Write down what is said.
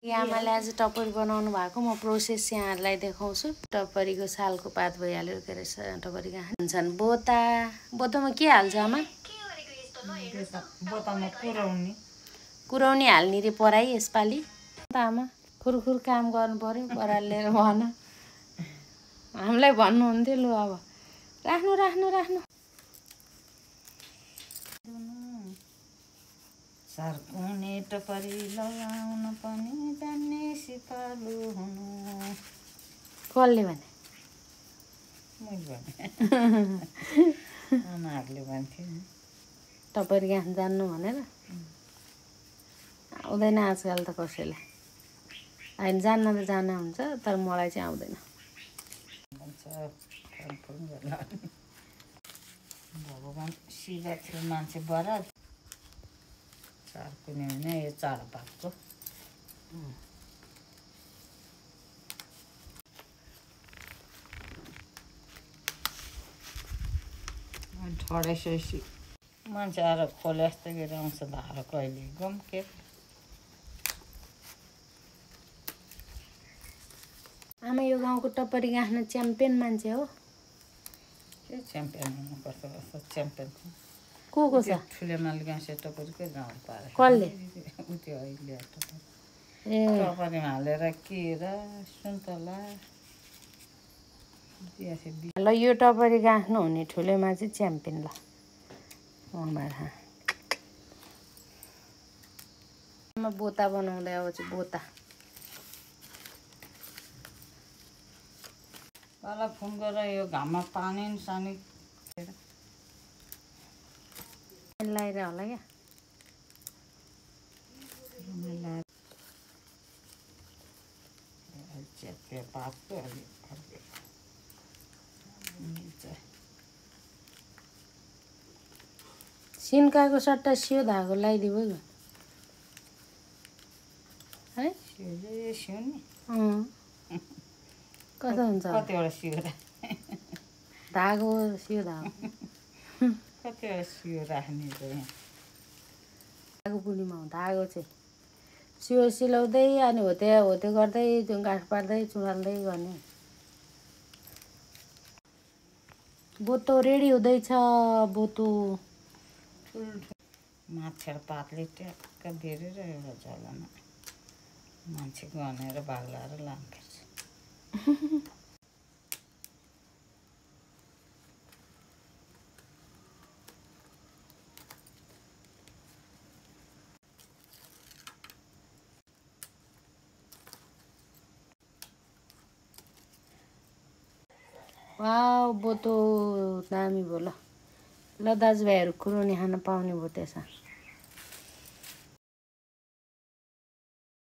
आमाले आज टपरी बनाउनु भएको म प्रोसेस यहाँहरूलाई देखाउँछु। टपरीको सालको पात भइहाल्यो के अरे टपरी हुन्छन्। बोतामा के हाल्छ आमा? बोतामा कुराउनी हाल्ने रे पराई यसपालि त आमा खुरखुर काम गर्नु पर्यो बरालेर भन हामीलाई भन्नुहुन्थ्यो लु अब राख्नु राख्नु राख्नु सर्कुने टपरी लगाउन पनि जान्ने सिपालु हुनु। कसले भने? मैले भने आमाहरूले भन्थ्यो नि टपरी गाँस जान्नु भनेर। आउँदैन आजकल त कसैलाई। होइन जान्न त जान हुन्छ तर मलाई चाहिँ आउँदैन। भगवान् सिधा थियो मान्छे बरात सर्कुने भने यो चाडबाडको ठडाइसकेपछि मान्छे आएर खोले जस्तो गरेर आउँछ धारो कहिले गम के आमा यो गाउँको टपरी गाँस्न च्याम्पियन मान्छे हो। के च्याम्पियन हुनुपर्छ कस्तो च्याम्पियन को छ? ठुले माल गाँसे टपरीकै गाउँ पारे कसले? उयो अहिले ए टपरीमा हालेर केरा सुन्तला ल यो टपरी गाँस्नु हुने ठुलेमा चाहिँ च्याम्पियन ल आमा बोता बनाउँदै अब चाहिँ बोता पहिला फोन गरेर यो घाममा पानी सानी लगाएर होला क्या च्याप्टे पातको सिन्काको सट्टा सियो धागो लगाइदियो है सियो नि कस्तो हुन्छ कतिवटा सियो धागो सियो धागो कतिवटा सियो राख्ने धागो पुनीमा हो धागो चाहिँ सियो सिलाउँदै अनि होते गर्दै गाँठ पार्दै चुडाल्दै गर्ने। बोतो रेडी हुँदैछ। बोतो माछेर पातले ट्याक्क बेरेर एउटा झोलामा मान्छे गनेर बाग्लाएर लानुपर्छ। वाउ बोतो दामी भयो ल दाजुभाइहरू कुराउनी खान पाउने भयो त्यसमा।